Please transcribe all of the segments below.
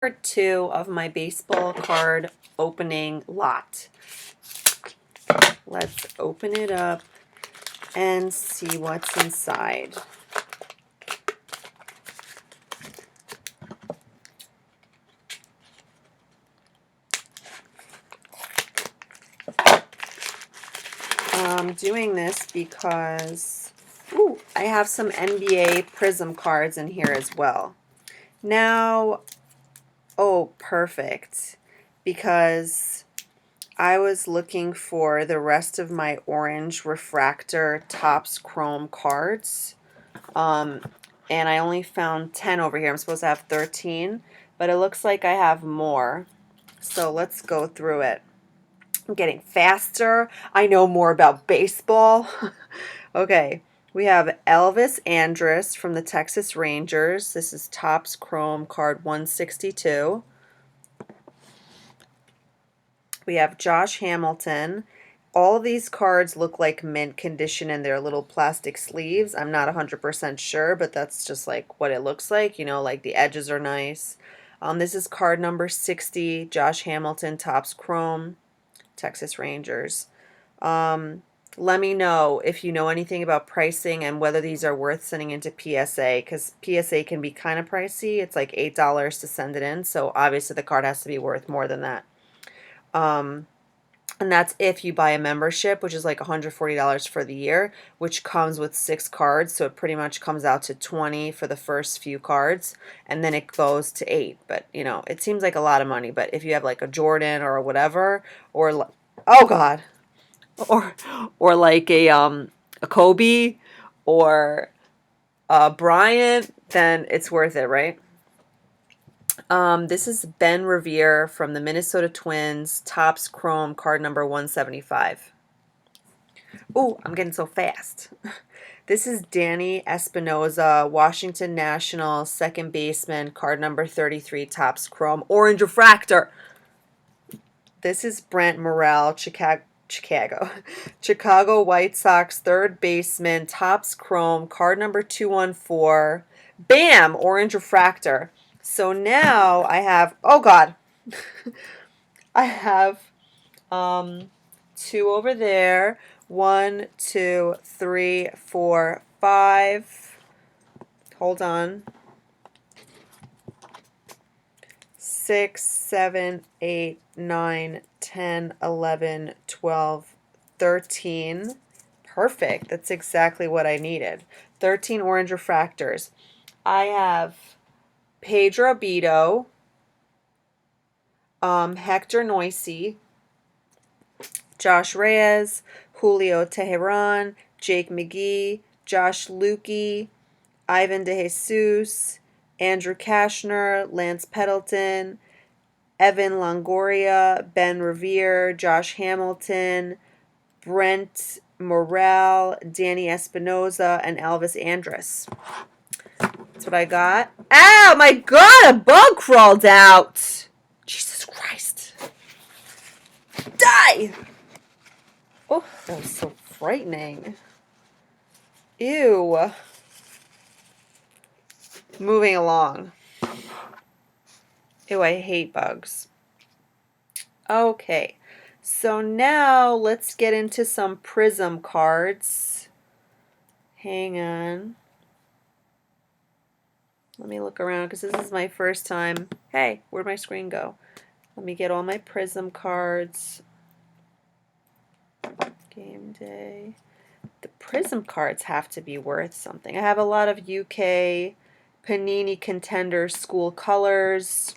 Part two of my baseball card opening lot. Let's open it up and see what's inside. I'm doing this because I have some NBA Prism cards in here as well. Now, perfect, because I was looking for the rest of my orange refractor Topps Chrome cards, and I only found 10 over here. I'm supposed to have 13, but it looks like I have more. So let's go through it. I'm getting faster. I know more about baseball. Okay, we have Elvis Andrus from the Texas Rangers. This is Topps Chrome card 162. We have Josh Hamilton. All of these cards look like mint condition in their little plastic sleeves. I'm not 100% sure, but that's just like what it looks like. You know, like the edges are nice. This is card number 60, Josh Hamilton, Topps Chrome, Texas Rangers. Let me know if you know anything about pricing and whether these are worth sending into PSA, because PSA can be kind of pricey. It's like $8 to send it in, so obviously the card has to be worth more than that. And that's if you buy a membership, which is like $140 for the year, which comes with 6 cards. So it pretty much comes out to $20 for the first few cards, and then it goes to $8. But, you know, it seems like a lot of money. But if you have like a Jordan or whatever, or, oh God, or like a Kobe or a Bryant, then it's worth it, right? This is Ben Revere from the Minnesota Twins, Topps Chrome, card number 175. Oh, I'm getting so fast. This is Danny Espinoza, Washington Nationals, second baseman, card number 33, Topps Chrome, orange refractor. This is Brent Morel, Chicago White Sox, third baseman, Topps Chrome, card number 214. Bam! Orange refractor. So now I have, oh God, I have 2 over there. 1, 2, 3, 4, 5. Hold on. 6, 7, 8, 9, 10, 11, 12, 13. Perfect. That's exactly what I needed. 13 orange refractors. I have Pedro Bito, Hector Noisy, Josh Reyes, Julio Teheran, Jake McGee, Josh Lukey, Ivan DeJesus, Andrew Kashner, Lance Pendleton, Evan Longoria, Ben Revere, Josh Hamilton, Brent Morel, Danny Espinoza, and Elvis Andrus. That's what I got. Ow, my God, a bug crawled out. Jesus Christ. Die! Oh, that was so frightening. Ew. Moving along. Ew, I hate bugs. Okay, so now let's get into some Prism cards. Hang on. Let me look around because this is my first time. Hey, where'd my screen go? Let me get all my Prism cards. Game day. The Prism cards have to be worth something. I have a lot of UK Panini Contender school colors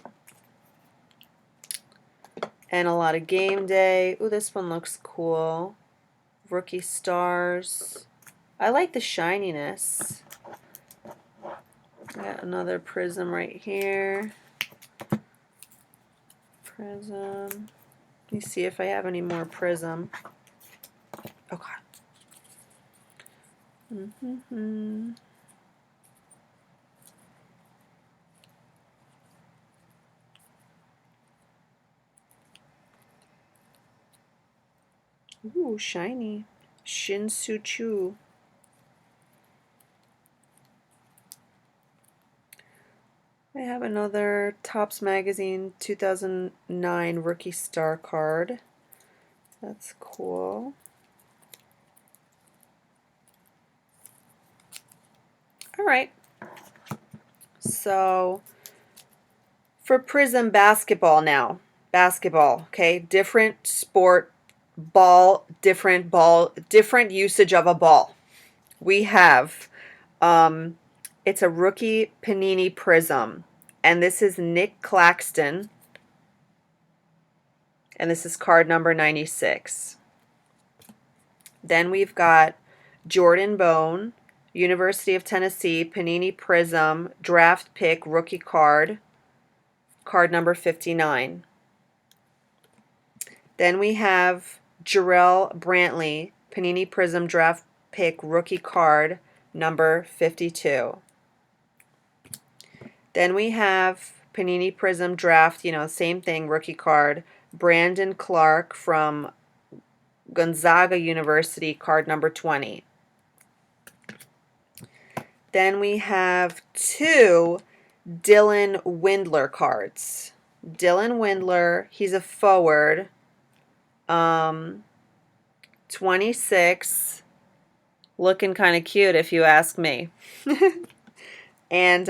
and a lot of game day. Ooh, this one looks cool. Rookie stars. I like the shininess. Got another Prism right here. Prism. Let me see if I have any more Prism. Oh God. Ooh, shiny. Shin-Soo Choo. I have another Topps Magazine 2009 Rookie Star card. That's cool. All right. So for Prism basketball now. Basketball, okay? Different sport, different ball, different usage of a ball. We have, it's a rookie Panini Prism. And this is Nick Claxton. And this is card number 96. Then we've got Jordan Bone, University of Tennessee, Panini Prism, draft pick, rookie card, card number 59. Then we have Jarrell Brantley, Panini Prism, draft pick, rookie card, number 52. Then we have Panini Prism draft, same thing, rookie card, Brandon Clark from Gonzaga University, card number 20. Then we have two Dylan Windler cards. Dylan Windler, he's a forward, 26, looking kind of cute if you ask me. And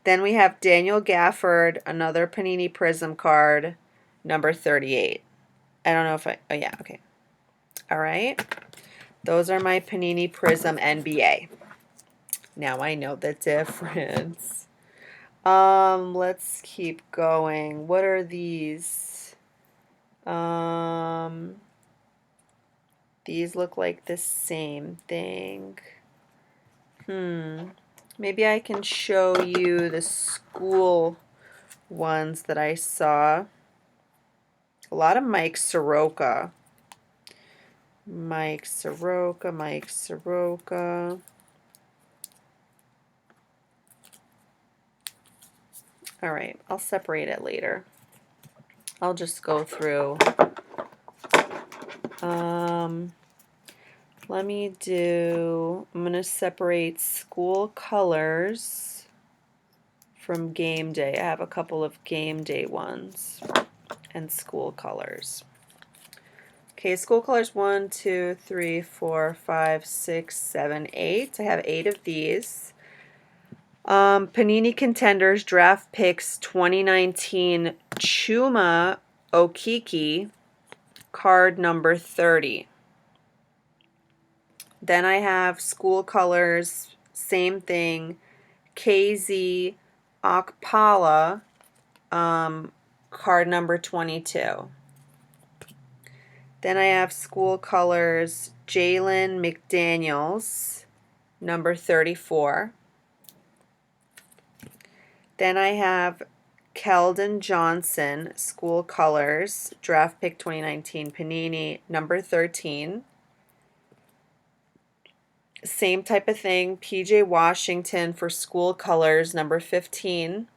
then we have Daniel Gafford, another Panini Prism card, number 38. I don't know if oh yeah, okay. All right. Those are my Panini Prism NBA. Now I know the difference. Let's keep going. What are these? These look like the same thing. Maybe I can show you the school ones that I saw. A lot of Mike Soroka. Mike Soroka. All right, I'll separate it later. I'll just go through. Let me do, I'm going to separate school colors from game day. I have a couple of game day ones and school colors. Okay, school colors 1, 2, 3, 4, 5, 6, 7, 8. I have 8 of these. Panini Contenders Draft Picks 2019 Chuma Okeke, card number 30. Then I have school colors, same thing, KZ Okpala, card number 22. Then I have school colors, Jalen McDaniels, number 34. Then I have Keldon Johnson, school colors, draft pick 2019 Panini, number 13. Same type of thing, PJ Washington for school colors, number 15.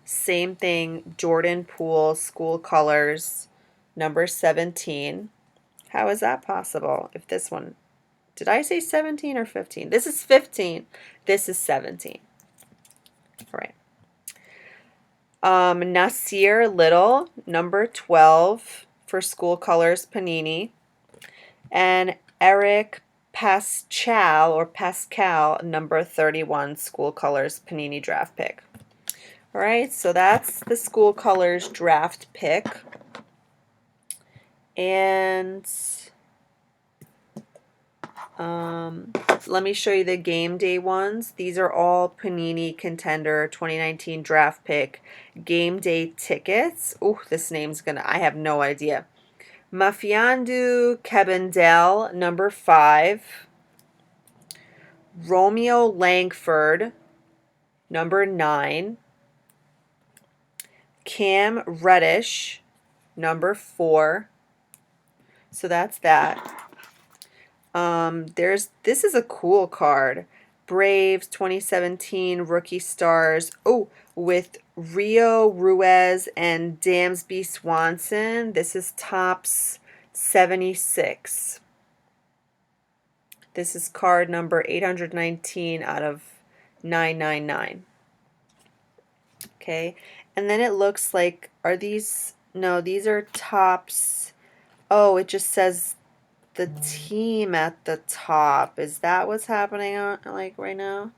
Same thing, Jordan Poole, school colors, number 17. How is that possible? If this one, did I say 17 or 15? This is 15. This is 17. All right. Nasir Little, number 12 for school colors, Panini. And Eric Pascal, number 31, school colors, Panini draft pick. All right, so that's the school colors draft pick. And let me show you the game day ones. These are all Panini Contender 2019 draft pick game day tickets. Oh, this name's I have no idea. Mafiandu Cabendel, number 5. Romeo Langford, number 9. Cam Reddish, number 4. So that's that. This is a cool card. Braves 2017 Rookie Stars. Oh, with Rio Ruiz and Dansby Swanson. This is Topps 76. This is card number 819 out of 999. Okay. And then it looks like, are these, no, these are Topps. Oh, it just says the team at the top. Is that what's happening on, like right now?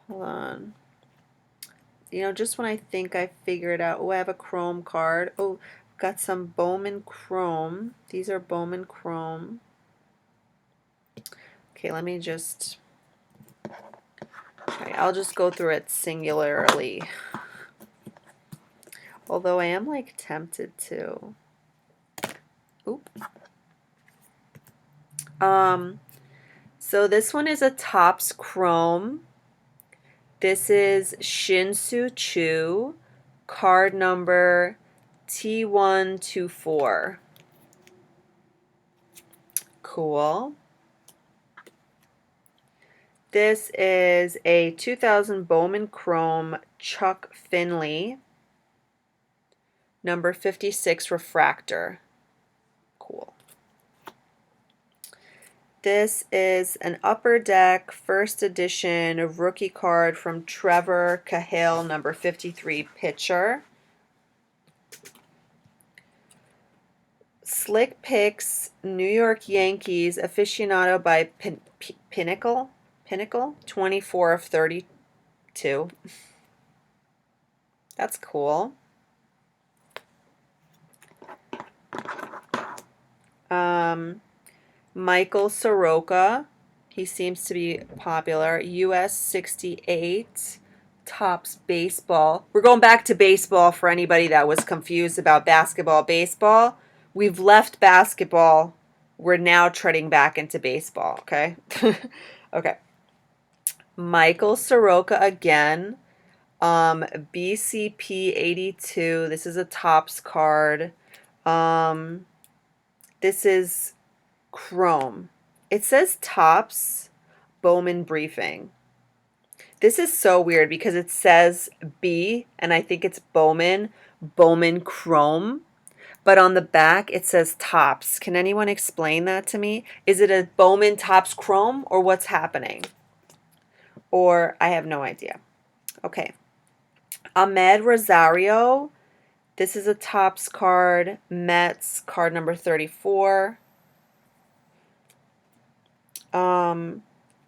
Hold on. You know, just when I think I figure it out. Oh, I have a Chrome card. Oh, got some Bowman Chrome. These are Bowman Chrome. Okay, let me just, okay, I'll just go through it singularly. Although I am like tempted to. Oop. So this one is a Topps Chrome. This is Shin-Soo Choo, card number T124. Cool. This is a 2000 Bowman Chrome Chuck Finley, number 56 refractor. Cool. This is an Upper Deck first edition rookie card from Trevor Cahill, number 53 pitcher. Slick Picks, New York Yankees aficionado by Pinnacle, 24 of 32. That's cool. Michael Soroka, he seems to be popular. US 68, Topps baseball. We're going back to baseball for anybody that was confused about basketball, baseball. We've left basketball. We're now treading back into baseball, okay? Okay. Michael Soroka again. BCP 82. This is a Topps card. This is Chrome. It says Topps Bowman Briefing. This is so weird because it says B, and I think it's Bowman Chrome, but on the back it says Topps. Can anyone explain that to me? Is it a Bowman Topps Chrome or what's happening? Or I have no idea. Okay. Ahmed Rosario. This is a Topps card. Mets, card number 34.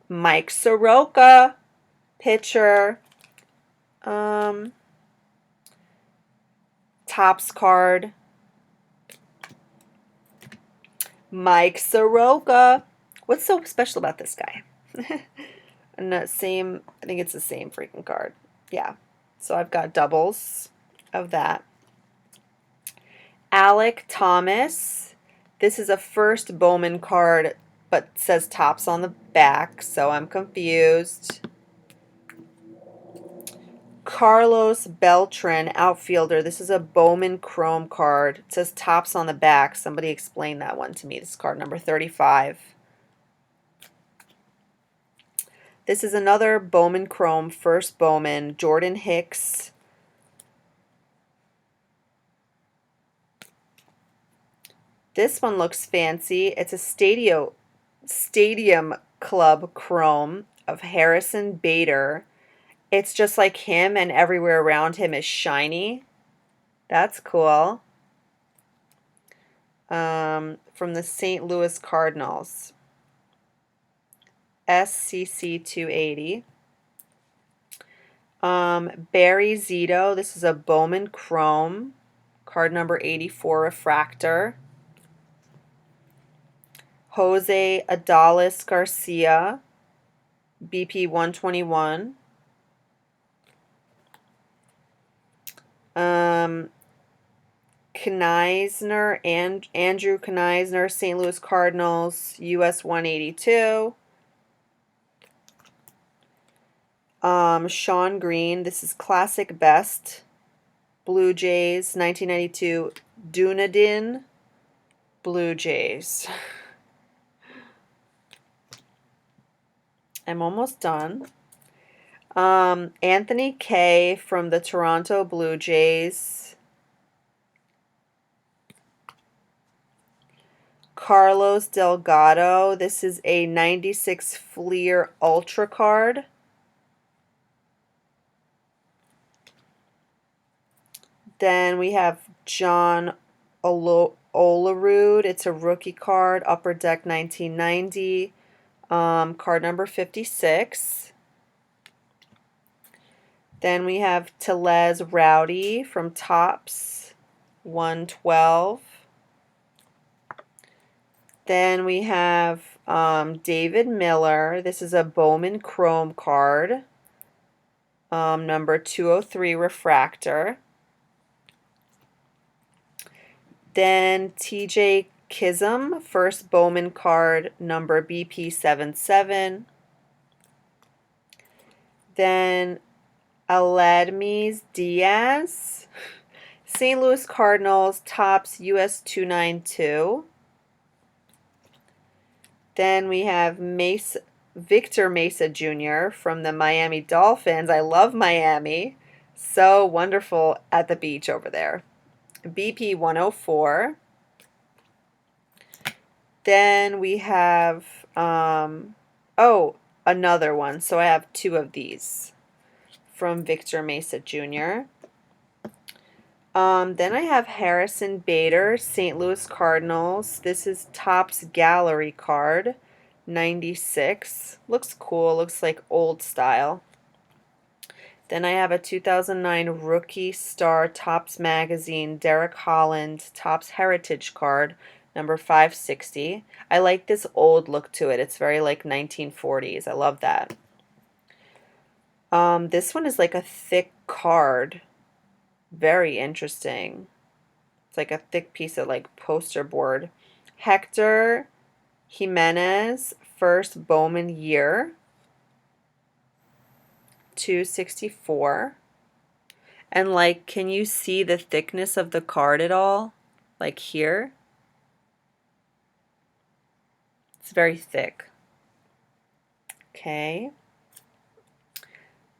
Mike Soroka, pitcher. Topps card. Mike Soroka. What's so special about this guy? And the same, I think it's the same freaking card. Yeah. So I've got doubles of that. Alec Thomas. This is a first Bowman card, but says Topps on the back, so I'm confused. Carlos Beltran, outfielder. This is a Bowman Chrome card. It says Topps on the back. Somebody explain that one to me. This is card number 35. This is another Bowman Chrome, first Bowman, Jordan Hicks. This one looks fancy. It's a Stadium Club Chrome of Harrison Bader. It's just like him, and everywhere around him is shiny. That's cool. From the St. Louis Cardinals. SCC 280. Barry Zito. This is a Bowman Chrome. Card number 84 refractor. Jose Adalis Garcia, BP 121. Kneisner, and Andrew Kneisner, St. Louis Cardinals, US 182. Sean Green, this is Classic Best, Blue Jays, 1992, Dunedin, Blue Jays. I'm almost done. Anthony Kay from the Toronto Blue Jays. Carlos Delgado. This is a 96 Fleer Ultra card. Then we have John Olerud. It's a rookie card, Upper Deck 1990, card number 56. Then we have Tellez Rowdy from Topps, 112. Then we have David Miller. This is a Bowman Chrome card, number 203 refractor. Then TJ Kism, first Bowman card, number BP77. Then Aledmys Diaz, St. Louis Cardinals, Topps US 292. Then we have Victor Mesa Jr. from the Miami Dolphins. I love Miami. So wonderful at the beach over there. BP 104. Then we have, another one. So I have two of these from Victor Mesa Jr. Then I have Harrison Bader, St. Louis Cardinals. This is Topps Gallery card, 96. Looks cool. Looks like old style. Then I have a 2009 Rookie Star Topps Magazine Derek Holland Topps Heritage card, number 560. I like this old look to it. It's very like 1940s. I love that. This one is like a thick card. Very interesting. It's like a thick piece of like poster board. Hector Jimenez, first Bowman year, 264. And like, can you see the thickness of the card at all? Like here? It's very thick. Okay.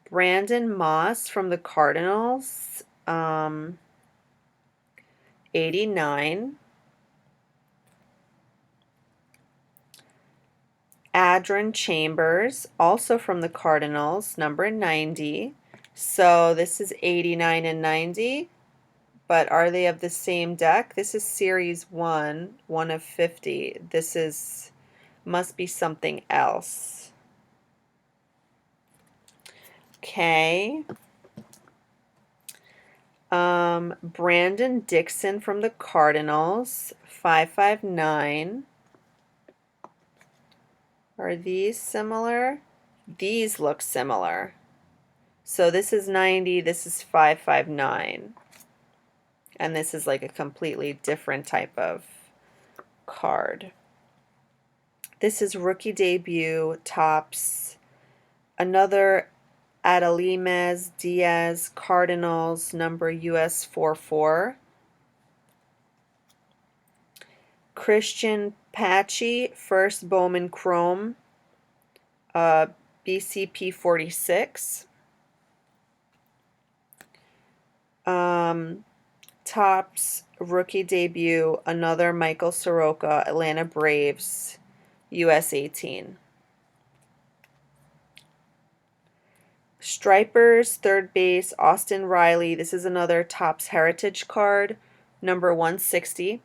Brandon Moss from the Cardinals, 89. Adron Chambers, also from the Cardinals, number 90. So this is 89 and 90, but are they of the same deck? This is Series 1, 1 of 50. This must be something else. Okay. Brandon Dixon from the Cardinals, 559. Are these similar? These look similar. So this is 90, this is 559. And this is like a completely different type of card. This is rookie debut, Topps. Another Adelmys Diaz, Cardinals, number US 44. Christian Patchy, first Bowman Chrome, BCP 46. Topps rookie debut, another Michael Soroka, Atlanta Braves, US 18. Stripers, third base, Austin Riley. This is another Topps Heritage card, number 160.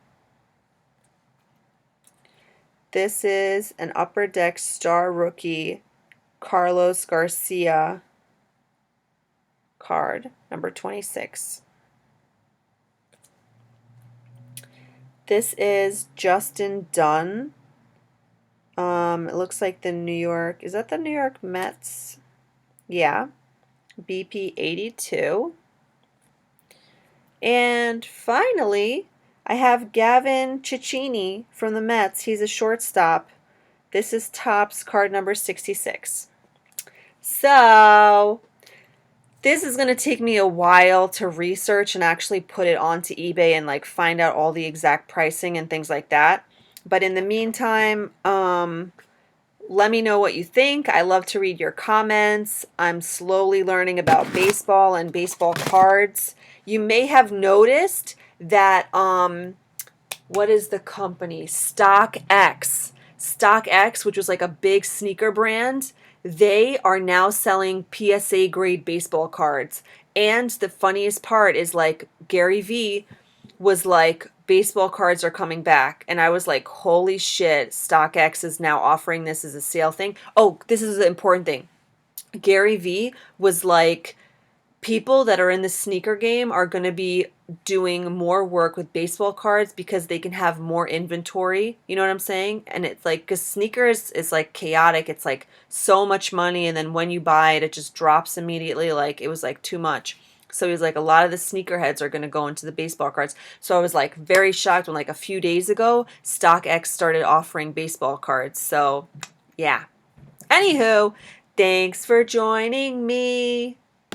This is an Upper Deck Star rookie, Carlos Garcia card, number 26. This is Justin Dunn. It looks like the New York, is that the New York Mets? Yeah, BP 82. And finally, I have Gavin Cecchini from the Mets. He's a shortstop. This is Topps card number 66. So this is going to take me a while to research and actually put it onto eBay and like find out all the exact pricing and things like that. But in the meantime, let me know what you think. I love to read your comments. I'm slowly learning about baseball and baseball cards. You may have noticed that, what is the company? StockX. StockX, which was like a big sneaker brand, they are now selling PSA grade baseball cards. And the funniest part is like Gary Vee was like, baseball cards are coming back. And I was like, holy shit, StockX is now offering this as a sale thing. Oh, this is the important thing. Gary Vee was like, people that are in the sneaker game are going to be doing more work with baseball cards because they can have more inventory. You know what I'm saying? And it's like, because sneakers is like chaotic. It's like so much money. And then when you buy it, it just drops immediately. Like it was like too much. So he was like, a lot of the sneakerheads are going to go into the baseball cards. So I was like very shocked when like a few days ago, StockX started offering baseball cards. So yeah. Anywho, thanks for joining me.